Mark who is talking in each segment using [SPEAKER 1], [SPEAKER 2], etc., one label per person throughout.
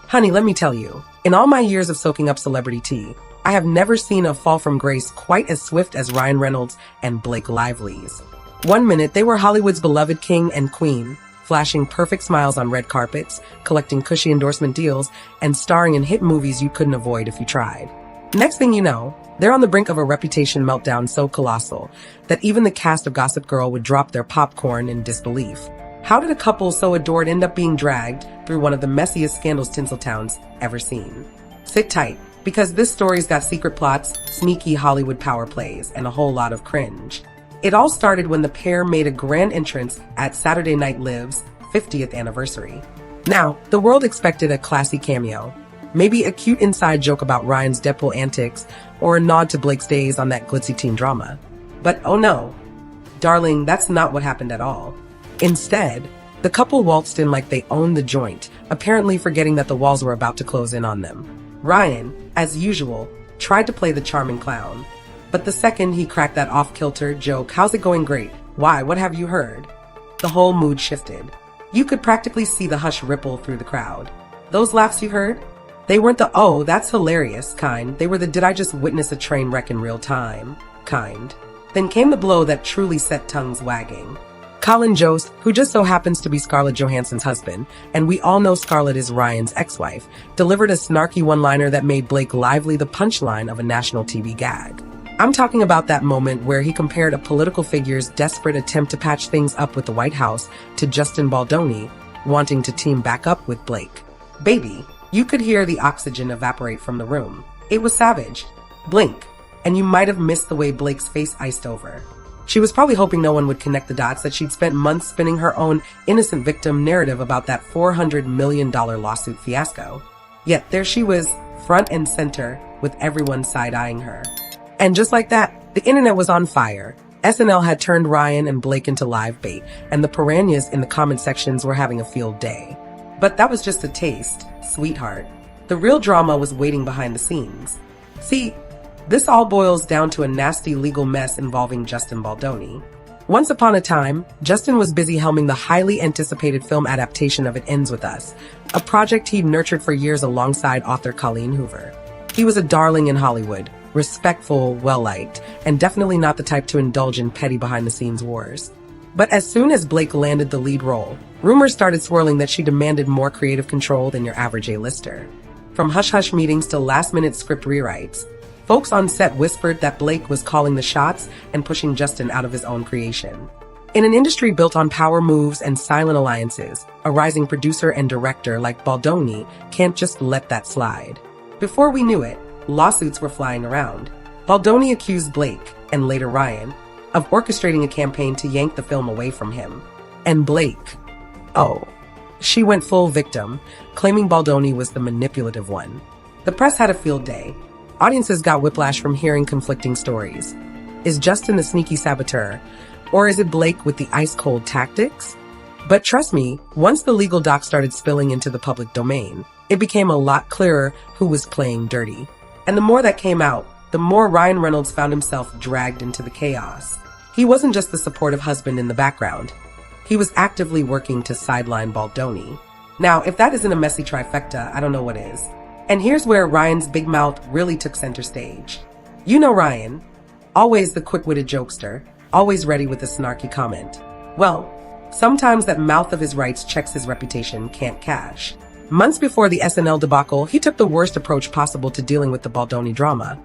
[SPEAKER 1] Honey, let me tell you, in all my years of soaking up celebrity tea, I have never seen a fall from grace quite as swift as Ryan Reynolds and Blake Lively's. One minute, they were Hollywood's beloved king and queen, flashing perfect smiles on red carpets, collecting cushy endorsement deals, and starring in hit movies you couldn't avoid if you tried. Next thing you know, they're on the brink of a reputation meltdown so colossal that even the cast of Gossip Girl would drop their popcorn in disbelief. How did a couple so adored end up being dragged through one of the messiest scandals Tinseltown's ever seen? Sit tight, because this story's got secret plots, sneaky Hollywood power plays, and a whole lot of cringe. It all started when the pair made a grand entrance at Saturday Night Live's 50th anniversary. Now, the world expected a classy cameo, maybe a cute inside joke about Ryan's Deadpool antics, or a nod to Blake's days on that glitzy teen drama. But oh no, darling, that's not what happened at all. Instead, the couple waltzed in like they owned the joint, apparently forgetting that the walls were about to close in on them. Ryan, as usual, tried to play the charming clown. But the second he cracked that off-kilter joke, "How's it going? Great. Why? What have you heard?" the whole mood shifted. You could practically see the hush ripple through the crowd. Those laughs you heard? They weren't the "oh, that's hilarious" kind. They were the "did I just witness a train wreck in real time" kind. Then came the blow that truly set tongues wagging. Colin Jost, who just so happens to be Scarlett Johansson's husband, and we all know Scarlett is Ryan's ex-wife, delivered a snarky one-liner that made Blake Lively the punchline of a national TV gag. I'm talking about that moment where he compared a political figure's desperate attempt to patch things up with the White House to Justin Baldoni wanting to team back up with Blake. Baby, you could hear the oxygen evaporate from the room. It was savage. Blink, and you might have missed the way Blake's face iced over. She was probably hoping no one would connect the dots that she'd spent months spinning her own innocent victim narrative about that $400 million lawsuit fiasco. Yet there she was, front and center, with everyone side-eyeing her. And just like that, the internet was on fire. SNL had turned Ryan and Blake into live bait, and the piranhas in the comment sections were having a field day. But that was just a taste, sweetheart. The real drama was waiting behind the scenes. See, this all boils down to a nasty legal mess involving Justin Baldoni. Once upon a time, Justin was busy helming the highly anticipated film adaptation of It Ends With Us, a project he'd nurtured for years alongside author Colleen Hoover. He was a darling in Hollywood, respectful, well-liked, and definitely not the type to indulge in petty behind-the-scenes wars. But as soon as Blake landed the lead role, rumors started swirling that she demanded more creative control than your average A-lister. From hush-hush meetings to last-minute script rewrites, folks on set whispered that Blake was calling the shots and pushing Justin out of his own creation. In an industry built on power moves and silent alliances, a rising producer and director like Baldoni can't just let that slide. Before we knew it, lawsuits were flying around. Baldoni accused Blake, and later Ryan, of orchestrating a campaign to yank the film away from him. And Blake, oh, she went full victim, claiming Baldoni was the manipulative one. The press had a field day. Audiences got whiplash from hearing conflicting stories. Is Justin the sneaky saboteur? Or is it Blake with the ice-cold tactics? But trust me, once the legal docs started spilling into the public domain, it became a lot clearer who was playing dirty. And the more that came out, the more Ryan Reynolds found himself dragged into the chaos. He wasn't just the supportive husband in the background. He was actively working to sideline Baldoni. Now, if that isn't a messy trifecta, I don't know what is. And here's where Ryan's big mouth really took center stage. You know Ryan, always the quick-witted jokester, always ready with a snarky comment. Well, sometimes that mouth of his rights checks his reputation can't cash. Months before the SNL debacle, he took the worst approach possible to dealing with the Baldoni drama.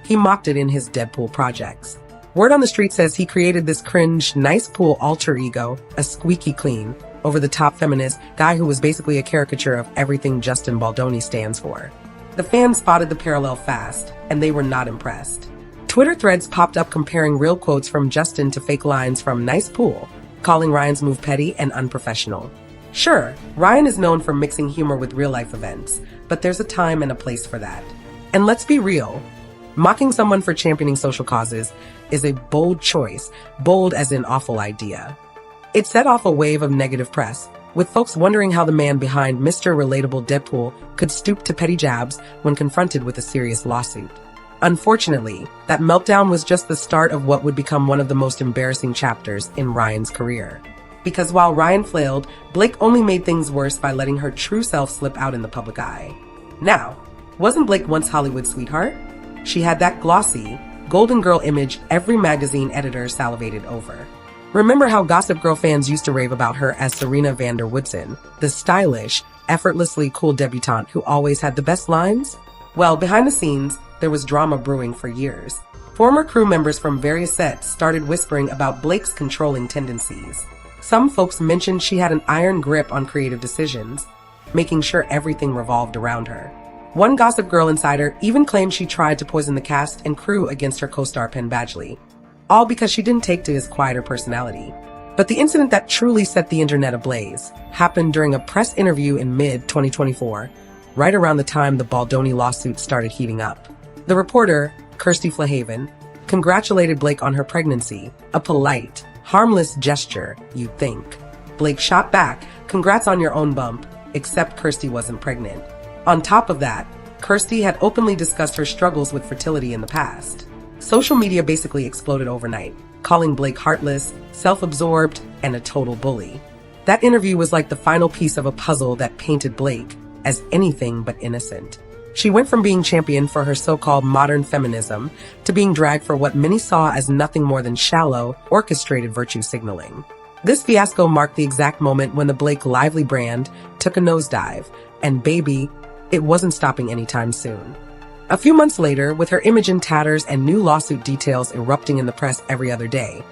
[SPEAKER 1] He mocked it in his Deadpool projects. Word on the street says he created this cringe, nice pool alter ego, a squeaky clean, over-the-top feminist guy who was basically a caricature of everything Justin Baldoni stands for. The fans spotted the parallel fast, and they were not impressed. Twitter threads popped up comparing real quotes from Justin to fake lines from Nice Pool, calling Ryan's move petty and unprofessional. Sure, Ryan is known for mixing humor with real-life events, but there's a time and a place for that. And let's be real, mocking someone for championing social causes is a bold choice, bold as in awful idea. It set off a wave of negative press, with folks wondering how the man behind Mr. Relatable Deadpool could stoop to petty jabs when confronted with a serious lawsuit. Unfortunately, that meltdown was just the start of what would become one of the most embarrassing chapters in Ryan's career. Because while Ryan flailed, Blake only made things worse by letting her true self slip out in the public eye. Now, wasn't Blake once Hollywood's sweetheart? She had that glossy, golden girl image every magazine editor salivated over. Remember how Gossip Girl fans used to rave about her as Serena van der Woodsen, the stylish, effortlessly cool debutante who always had the best lines? Well, behind the scenes, there was drama brewing for years. Former crew members from various sets started whispering about Blake's controlling tendencies. Some folks mentioned she had an iron grip on creative decisions, making sure everything revolved around her. One Gossip Girl insider even claimed she tried to poison the cast and crew against her co-star Penn Badgley, all because she didn't take to his quieter personality. But the incident that truly set the internet ablaze happened during a press interview in mid-2024, right around the time the Baldoni lawsuit started heating up. The reporter, Kirsty Flahaven, congratulated Blake on her pregnancy, a polite, harmless gesture, you'd think. Blake shot back, "Congrats on your own bump," except Kirsty wasn't pregnant. On top of that, Kirsty had openly discussed her struggles with fertility in the past. Social media basically exploded overnight, calling Blake heartless, self-absorbed, and a total bully. That interview was like the final piece of a puzzle that painted Blake as anything but innocent. She went from being championed for her so-called modern feminism to being dragged for what many saw as nothing more than shallow, orchestrated virtue signaling. This fiasco marked the exact moment when the Blake Lively brand took a nosedive, and baby, it wasn't stopping anytime soon. A few months later, with her image in tatters and new lawsuit details erupting in the press every other day,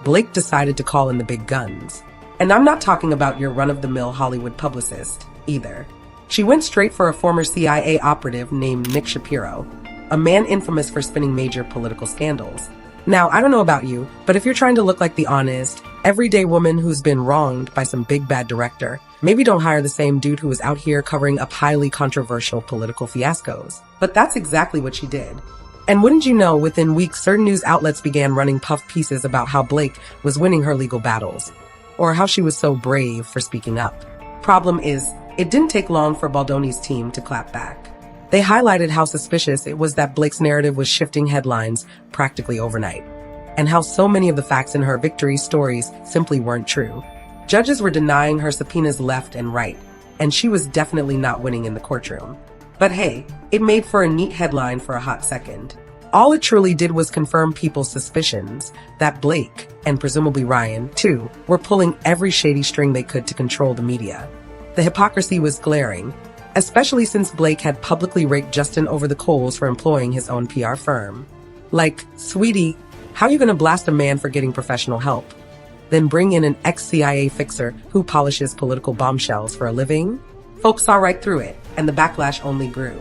[SPEAKER 1] Blake decided to call in the big guns. And I'm not talking about your run-of-the-mill Hollywood publicist, either. She went straight for a former CIA operative named Nick Shapiro, a man infamous for spinning major political scandals. Now, I don't know about you, but if you're trying to look like the honest, everyday woman who's been wronged by some big bad director, maybe don't hire the same dude who is out here covering up highly controversial political fiascos. But that's exactly what she did. And wouldn't you know, within weeks, certain news outlets began running puff pieces about how Blake was winning her legal battles, or how she was so brave for speaking up. Problem is, it didn't take long for Baldoni's team to clap back. They highlighted how suspicious it was that Blake's narrative was shifting headlines practically overnight, and how so many of the facts in her victory stories simply weren't true. Judges were denying her subpoenas left and right, and she was definitely not winning in the courtroom. But hey, it made for a neat headline for a hot second. All it truly did was confirm people's suspicions that Blake, and presumably Ryan, too, were pulling every shady string they could to control the media. The hypocrisy was glaring, especially since Blake had publicly raked Justin over the coals for employing his own PR firm. Like, sweetie, how are you gonna blast a man for getting professional help, then bring in an ex-CIA fixer who polishes political bombshells for a living? Folks saw right through it, and the backlash only grew.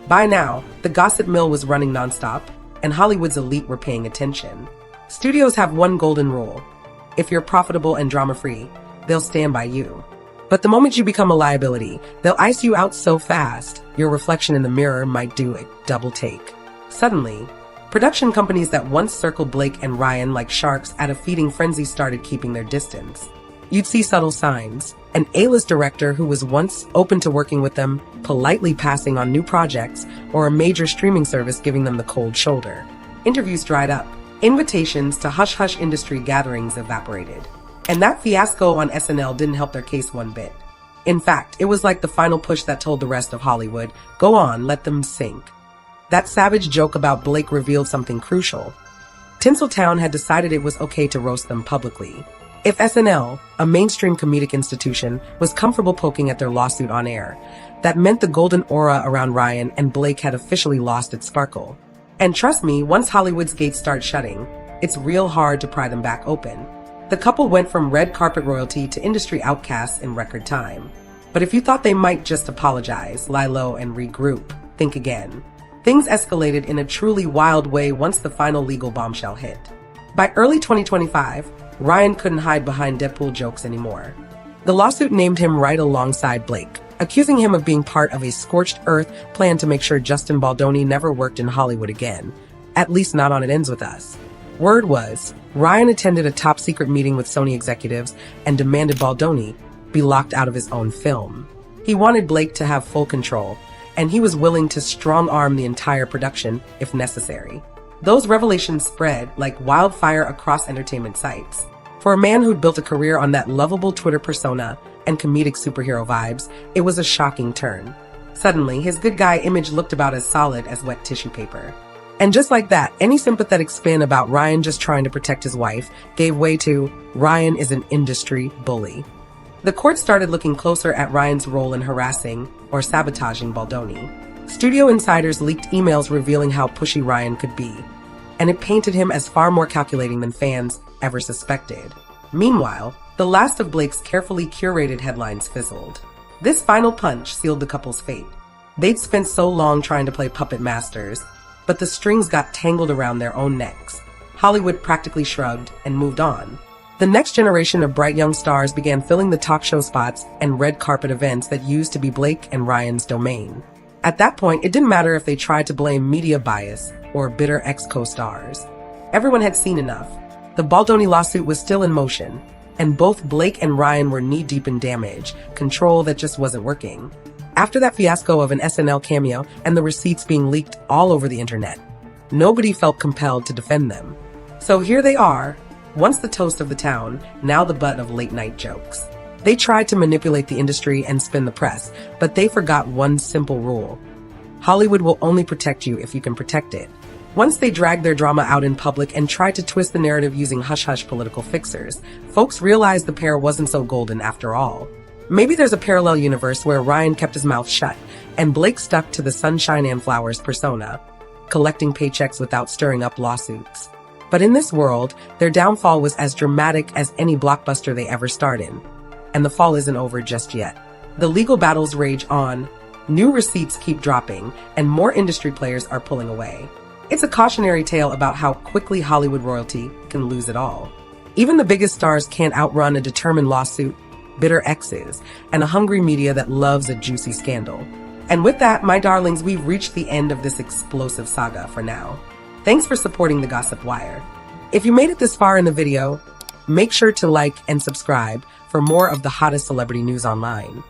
[SPEAKER 1] By now, the gossip mill was running nonstop, and Hollywood's elite were paying attention. Studios have one golden rule: if you're profitable and drama-free, they'll stand by you. But the moment you become a liability, they'll ice you out so fast, your reflection in the mirror might do a double take. Suddenly, production companies that once circled Blake and Ryan like sharks at a feeding frenzy started keeping their distance. You'd see subtle signs: an A-list director who was once open to working with them politely passing on new projects, or a major streaming service giving them the cold shoulder. Interviews dried up. Invitations to hush-hush industry gatherings evaporated. And that fiasco on SNL didn't help their case one bit. In fact, it was like the final push that told the rest of Hollywood, go on, let them sink. That savage joke about Blake revealed something crucial. Tinseltown had decided it was okay to roast them publicly. If SNL, a mainstream comedic institution, was comfortable poking at their lawsuit on air, that meant the golden aura around Ryan and Blake had officially lost its sparkle. And trust me, once Hollywood's gates start shutting, it's real hard to pry them back open. The couple went from red carpet royalty to industry outcasts in record time. But if you thought they might just apologize, lie low, and regroup, think again. Things escalated in a truly wild way once the final legal bombshell hit. By early 2025, Ryan couldn't hide behind Deadpool jokes anymore. The lawsuit named him right alongside Blake, accusing him of being part of a scorched earth plan to make sure Justin Baldoni never worked in Hollywood again, at least not on It Ends With Us. Word was, Ryan attended a top-secret meeting with Sony executives and demanded Baldoni be locked out of his own film. He wanted Blake to have full control, and he was willing to strong-arm the entire production if necessary. Those revelations spread like wildfire across entertainment sites. For a man who'd built a career on that lovable Twitter persona and comedic superhero vibes, it was a shocking turn. Suddenly, his good guy image looked about as solid as wet tissue paper. And just like that, any sympathetic spin about Ryan just trying to protect his wife gave way to Ryan is an industry bully. The court started looking closer at Ryan's role in harassing or sabotaging Baldoni. Studio insiders leaked emails revealing how pushy Ryan could be, and it painted him as far more calculating than fans ever suspected. Meanwhile, the last of Blake's carefully curated headlines fizzled. This final punch sealed the couple's fate. They'd spent so long trying to play puppet masters, but the strings got tangled around their own necks. Hollywood practically shrugged and moved on. The next generation of bright young stars began filling the talk show spots and red carpet events that used to be Blake and Ryan's domain. At that point, it didn't matter if they tried to blame media bias or bitter ex-co-stars. Everyone had seen enough. The Baldoni lawsuit was still in motion, and both Blake and Ryan were knee-deep in damage, control that just wasn't working. After that fiasco of an SNL cameo and the receipts being leaked all over the internet, nobody felt compelled to defend them. So here they are, once the toast of the town, now the butt of late-night jokes. They tried to manipulate the industry and spin the press, but they forgot one simple rule. Hollywood will only protect you if you can protect it. Once they dragged their drama out in public and tried to twist the narrative using hush-hush political fixers, folks realized the pair wasn't so golden after all. Maybe there's a parallel universe where Ryan kept his mouth shut and Blake stuck to the sunshine and flowers persona, collecting paychecks without stirring up lawsuits. But in this world, their downfall was as dramatic as any blockbuster they ever starred in. And the fall isn't over just yet. The legal battles rage on, new receipts keep dropping, and more industry players are pulling away. It's a cautionary tale about how quickly Hollywood royalty can lose it all. Even the biggest stars can't outrun a determined lawsuit, bitter exes, and a hungry media that loves a juicy scandal. And with that, my darlings, we've reached the end of this explosive saga for now. Thanks for supporting the Gossip Wire. If you made it this far in the video, make sure to like and subscribe for more of the hottest celebrity news online.